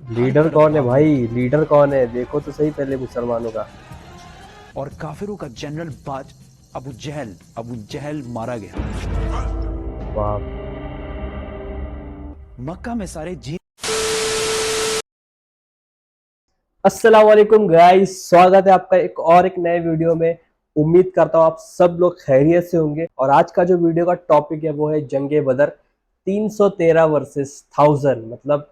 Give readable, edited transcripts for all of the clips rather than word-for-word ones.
Leader कौन है भाई? लीडर कौन है? देखो तो सही पहले मुसलमानों का। और काफिरों का जनरल बाज अबू जहल मारा गया। वाह। मक्का में सारे जी अस्सलाम वालेकुम गाइस, स्वागत है आपका एक नए वीडियो में। उम्मीद करता हूँ आप सब लोग खैरियत से होंगे। और आज का जो वीडियो का टॉपिक है वो है जंगे बदर 313 वर्सेस 1000। मतलब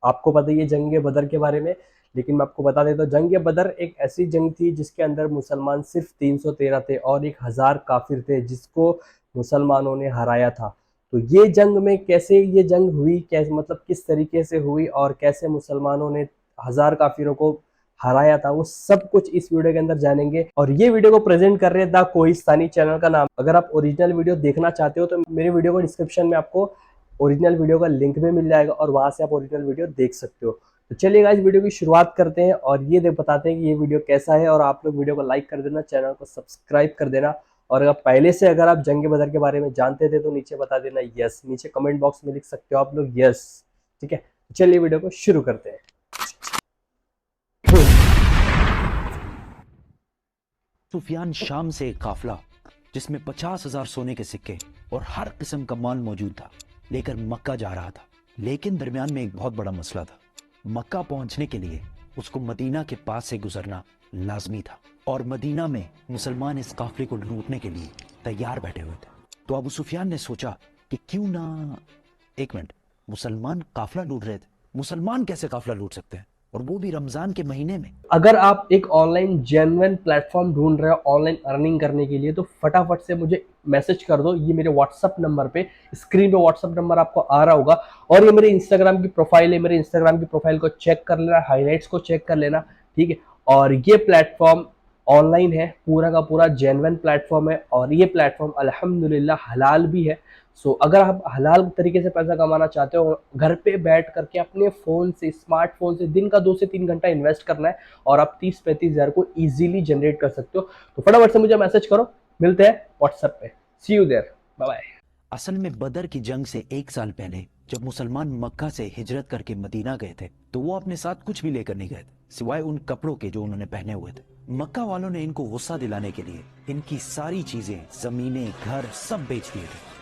आपको पता ही है जंगे बदर के बारे में, लेकिन मैं आपको बता देता हूँ जंगे बदर एक ऐसी जंग थी जिसके अंदर मुसलमान सिर्फ 313 थे और 1000 काफिर थे जिसको मुसलमानों ने हराया था। तो ये जंग में कैसे ये जंग हुई, कैसे मतलब किस तरीके से हुई और कैसे मुसलमानों ने 1000 काफिरों को हराया था, वो सब कुछ इस वीडियो के अंदर जानेंगे। और ये वीडियो को प्रेजेंट कर रहे हैं द कोहिस्तानी चैनल का नाम। अगर आप ओरिजिनल वीडियो देखना चाहते हो तो मेरे वीडियो को डिस्क्रिप्शन में आपको ओरिजिनल वीडियो का लिंक भी मिल जाएगा और वहां से आप ओरिजिनल वीडियो देख सकते हो। तो चलिए गाइस वीडियो की शुरुआत करते हैं और ये बताते हैं कि ये वीडियो कैसा है। और आप लोग वीडियो को लाइक कर देना, चैनल को सब्सक्राइब कर देना। और अगर पहले से अगर आप जंग बदर के बारे में जानते थे तो नीचे बता देना यस, नीचे कमेंट बॉक्स में लिख सकते हो आप लोग यस। ठीक है, चलिए वीडियो को शुरू करते हैं। सुफियान शाम से एक काफला जिसमें 50,000 सोने के सिक्के और हर किस्म का माल मौजूद था लेकर मक्का जा रहा था। लेकिन दरमियान में एक बहुत बड़ा मसला था। मक्का पहुंचने के लिए उसको मदीना के पास से गुजरना लाजमी था और मदीना में मुसलमान इस काफले को लूटने के लिए तैयार बैठे हुए थे। तो अबू सुफियान ने सोचा कि क्यों ना, एक मिनट, मुसलमान काफला लूट रहे थे, मुसलमान कैसे काफला लूट सकते हैं, और वो भी रमजान के महीने में। अगर आप एक ऑनलाइन जेन्युइन प्लेटफॉर्म ढूंढ रहे हो ऑनलाइन अर्निंग करने के लिए तो फटाफट से मुझे मैसेज कर दो। ये मेरे व्हाट्सअप नंबर पे, स्क्रीन पे व्हाट्सअप नंबर आपको आ रहा होगा। और ये मेरे इंस्टाग्राम की प्रोफाइल है, मेरे इंस्टाग्राम की प्रोफाइल को चेक कर लेना, हाईलाइट्स को चेक कर लेना। ठीक है, और ये प्लेटफॉर्म ऑनलाइन है, पूरा का पूरा जेन्युइन प्लेटफॉर्म है और ये प्लेटफॉर्म अल्हम्दुलिल्लाह हलाल भी है। सो अगर आप हलाल तरीके से पैसा कमाना चाहते हो, घर पे बैठ करके अपने फ़ोन से, स्मार्टफोन से दिन का 2 से 3 घंटा इन्वेस्ट करना है और आप 30-35 हज़ार को इजीली जनरेट कर सकते हो। तो फटाफट से मुझे मैसेज करो, मिलते हैं व्हाट्सएप पे। सी यू देयर, बाय बाय। असल में बदर की जंग से 1 साल पहले जब मुसलमान मक्का से हिजरत करके मदीना गए थे तो वो अपने साथ कुछ भी लेकर नहीं गए थे सिवाय उन कपड़ों के जो उन्होंने पहने हुए थे। मक्का वालों ने इनको गुस्सा दिलाने के लिए इनकी सारी चीजें, जमीनें, घर सब बेच दिए थे।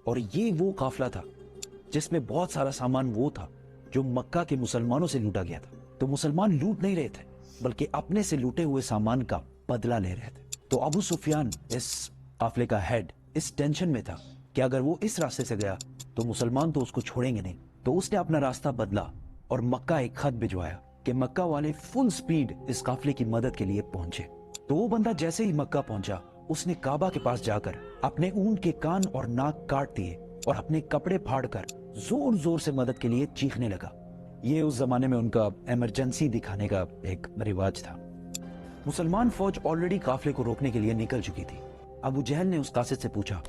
और ये वो काफला था जिसमें बहुत सारा सामान वो था जो मक्का के मुसलमानों से लूटा गया था। तो मुसलमान लूट नहीं रहे थे बल्कि अपने से लूटे हुए सामान का बदला ले रहे थे। तो अबू सुफियान, इस काफले का हेड, इस टेंशन में था कि अगर वो इस रास्ते से गया तो मुसलमान तो उसको छोड़ेंगे नहीं। तो उसने अपना रास्ता बदला और मक्का एक खत भिजवाया कि मक्का वाले फुल स्पीड इस काफले की मदद के लिए पहुंचे। तो वो बंदा जैसे ही मक्का पहुंचा उसने काबा के पास जाकर अपने ऊंट के कान और नाक काट दिए और अपने कपड़े फाड़कर जोर जोर से मदद के लिए चीखने लगा। ये उस जमाने में उनका इमरजेंसी दिखाने का एक रिवाज था। मुसलमान फौज ऑलरेडी काफले को रोकने के लिए निकल चुकी थी। अबू जहल ने उस कासिद से पूछा,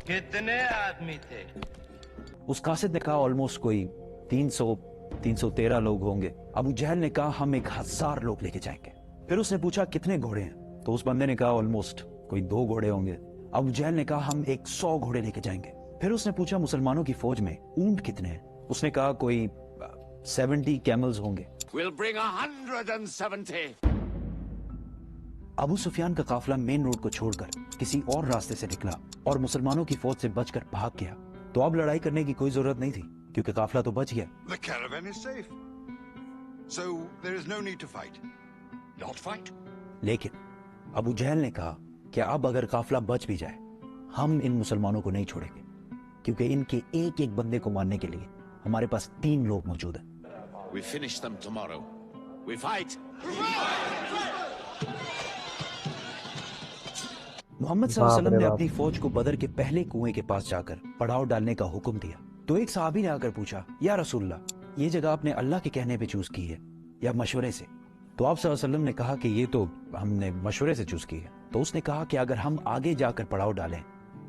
कितने आदमी थे? उस कासिद ने कहा ऑलमोस्ट कोई 313 लोग होंगे। अबू जहल ने कहा हम 1000 लोग लेके जाएंगे। फिर उसने पूछा कितने घोड़े हैं, तो उस बंदे ने कहा ऑलमोस्ट कोई 2 घोड़े होंगे। अबू जहल ने कहा हम 100 घोड़े लेके जाएंगे। फिर उसने पूछा मुसलमानों की फौज में ऊंट कितने हैं, उसने कहा कोई 70 कैमल्स होंगे। We'll bring 170. अबू सुफियान का काफिला मेन रोड को छोड़कर किसी और रास्ते से निकला और मुसलमानों की फौज से बचकर भाग गया। तो अब लड़ाई करने की कोई जरूरत नहीं थी क्योंकि काफिला तो बच गया। The caravan is safe. So there is no need to fight. Not fight. लेकिन अबू जहल ने कहा कि अब अगर काफिला बच भी जाए हम इन मुसलमानों को नहीं छोड़ेंगे क्योंकि इनके एक एक बंदे को मारने के लिए हमारे पास 3 लोग मौजूद हैं। We finish them tomorrow. We fight. Mohammad सल्लल्लाहु अलैहि वसल्लम ने अपनी फौज को बदर के पहले कुएं के पास जाकर पड़ाव डालने का हुक्म दिया। तो एक सहाबी ने आकर पूछा, या रसूलल्लाह, ये जगह आपने अल्लाह के कहने पे चूज की है या मशवरे से? तो आप सल्लल्लाहु अलैहि वसल्लम ने कहा कि ये तो हमने मशवरे से चूज की है। तो उसने कहा कि अगर हम आगे जाकर पड़ाव डालें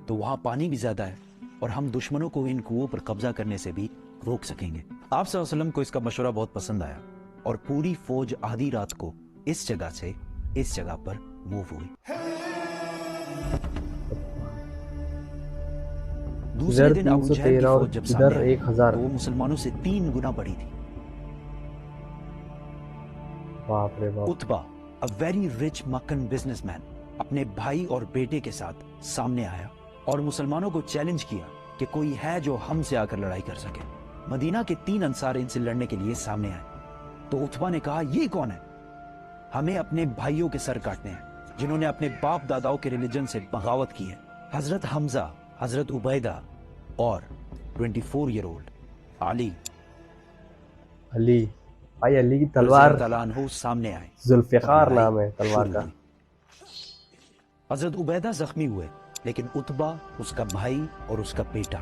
तो वहां पानी भी ज्यादा है और हम दुश्मनों को इन कुओं पर कब्जा करने से भी रोक सकेंगे। आप सल्लल्लाहु अलैहि वसल्लम को इसका मशवरा बहुत पसंद आया और पूरी फौज आधी रात को इस जगह से इस जगह पर मूव हुई। दूसरे दिन अबू जहल की 313 और फौज जब इधर सामने आई 1000। तो वो मुसलमानों से 3 गुना बड़ी थी। बाप रे बाप। Utba, a very rich मक्कन businessman, अपने भाई और बेटे के साथ सामने आया और मुसलमानों को चैलेंज किया कि कोई है जो हमसे आकर लड़ाई कर सके। मदीना के 3 अंसार इनसे लड़ने के लिए सामने आए तो उतबा ने कहा, ये कौन है? हमें अपने भाइयों के सर काटने हैं जिन्होंने अपने बाप दादाओं के रिलीजन से बगावत की है। हजरत हमजा, हजरत उबैदा और 24 ईयर ओल्ड अली अली, भाई अली की तलवार रज़ी अल्लाह अन्हु सामने आए। जुल्फ़िकार और लड़ाई नाम है तलवार शुरू का। हुई। हजरत उबैदा जख्मी हुए लेकिन उतबा, उसका भाई और उसका बेटा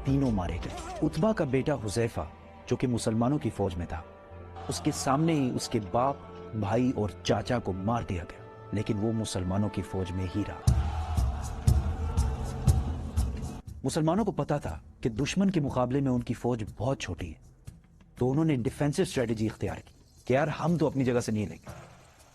तीनों मारे गए। उतबा का बेटा हुज़ैफा जो कि मुसलमानों की फौज में था, उसके सामने ही उसके बाप, भाई और चाचा को मार दिया गया, लेकिन वो मुसलमानों की फौज में ही रहा। मुसलमानों को पता था कि दुश्मन के मुकाबले में उनकी फौज बहुत छोटी है, तो उन्होंने डिफेंसिव स्ट्रेटेजी इख्तियार की कि यार हम तो अपनी जगह से नहीं लेंगे,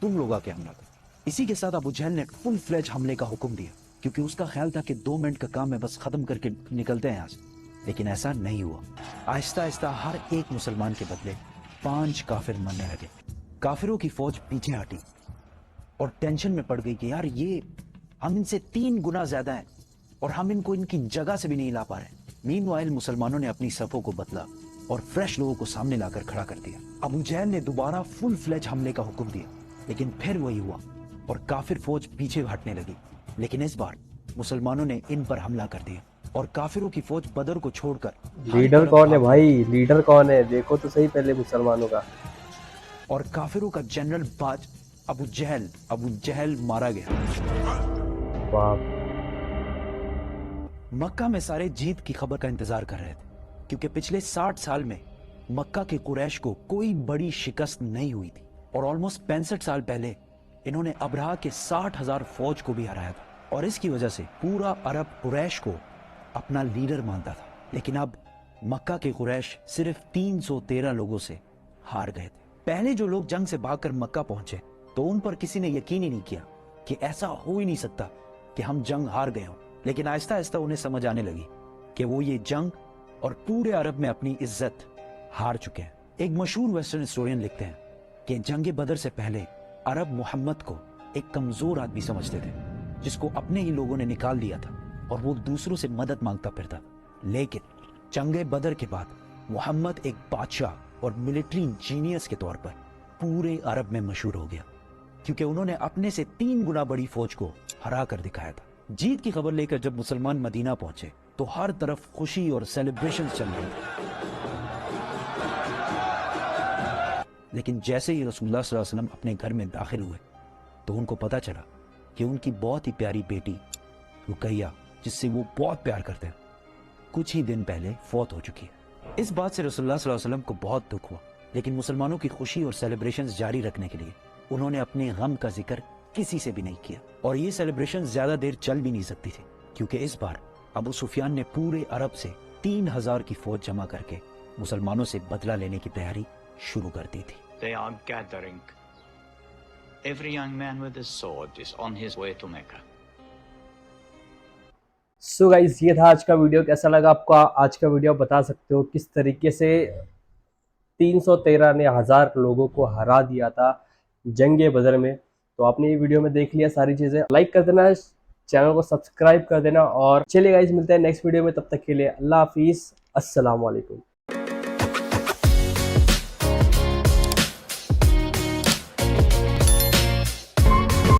तुम लोग आके हमला करो। इसी के साथ अबू जहल ने फुल फ्लेज हमले का हुक्म दिया क्योंकि उसका ख्याल था कि 2 मिनट का काम है, बस खत्म करके निकलते हैं यहाँ से। लेकिन ऐसा नहीं हुआ। आहिस्ता आहिस्ता हर एक मुसलमान के बदले 5 काफिर मरने लगे। काफिरों की फौज पीछे हटी और टेंशन में पड़ गई कि यार ये हम इनसे 3 गुना ज्यादा हैं और हम इनको इनकी जगह से भी नहीं ला पा रहे। मीनवाइल मुसलमानों ने अपनी सफों को बदला और फ्रेश लोगों को सामने लाकर खड़ा कर दिया। अबू जहल ने दोबारा फुल फ्लेज हमले का हुक्म दिया, लेकिन फिर वही हुआ और काफिर फौज पीछे हटने लगी। लेकिन इस बार मुसलमानों ने इन पर हमला कर दिया और काफिरों की फौज बदर को छोड़कर लीडर कौन है भाई? लीडर कौन है देखो तो सही पहले मुसलमानों का। और काफिरों का जनरल बाज अबू जहल मारा गया। बाप। मक्का में सारे जीत की खबर का इंतजार कर रहे थे क्योंकि पिछले 60 साल में मक्का के कुरैश को कोई बड़ी शिकस्त नहीं हुई थी और ऑलमोस्ट 65 साल पहले इन्होंने अबरहा के 60,000 फौज को भी हराया था और इसकी वजह से पूरा अरब कुरैश को अपना लीडर मानता था। लेकिन अब मक्का के कुरैश सिर्फ 313 लोगों से हार गए थे। पहले जो लोग जंग से भागकर मक्का पहुंचे तो उन पर किसी ने यकीन ही नहीं किया कि ऐसा हो ही नहीं सकता कि हम जंग हार गए हों। लेकिन आहिस्ता आहिस्ता उन्हें समझ आने लगी कि वो ये जंग और पूरे अरब में अपनी इज्जत हार चुके हैं। एक मशहूर वेस्टर्न हिस्टोरियन लिखते हैं कि जंग बदर से पहले अरब मोहम्मद को एक कमजोर आदमी समझते थे जिसको अपने ही लोगों ने निकाल दिया था और वो दूसरों से मदद मांगता फिरता था। लेकिन जंग बदर के बाद मोहम्मद एक बादशाह और मिलिट्री जीनियस के तौर पर पूरे अरब में मशहूर हो गया क्योंकि उन्होंने अपने से 3 गुना बड़ी फौज को हरा कर दिखाया था। जीत की खबर लेकर जब मुसलमान मदीना पहुंचे तो हर तरफ खुशी और सेलिब्रेशन चल रही थी। लेकिन जैसे ही रसूलुल्लाह सल्लल्लाहु अलैहि वसल्लम अपने घर में दाखिल हुए तो उनको पता चला कि उनकी बहुत ही प्यारी बेटी रुकैया, जिससे वो बहुत प्यार करते हैं, कुछ ही दिन पहले फौत हो चुकी है। इस बात से रसूलुल्लाह सल्लल्लाहु अलैहि वसल्लम को बहुत दुख हुआ, लेकिन मुसलमानों की खुशी और सेलिब्रेशंस जारी रखने के लिए उन्होंने अपने गम का जिक्र किसी से भी नहीं किया और ये सेलिब्रेशन ज्यादा देर चल भी नहीं सकती थी क्योंकि इस बार अबू सुफियान ने पूरे अरब से 3000 की फौज जमा करके मुसलमानों से बदला लेने की तैयारी शुरू कर दी थी। They are gathering. Every young man with a sword is on his way to Mecca. So guys, ये था आज का वीडियो। कैसा लगा आपको आज का वीडियो? बता सकते हो किस तरीके से 313 ने 1000 लोगों को हरा दिया था जंगे बदर में। तो आपने ये वीडियो में देख लिया सारी चीज़ें। लाइक कर देना, चैनल को सब्सक्राइब कर देना और चलिए गाइस, मिलते हैं नेक्स्ट वीडियो में। तब तक के लिए अल्लाह हाफिज़, अस्सलाम वालेकुम।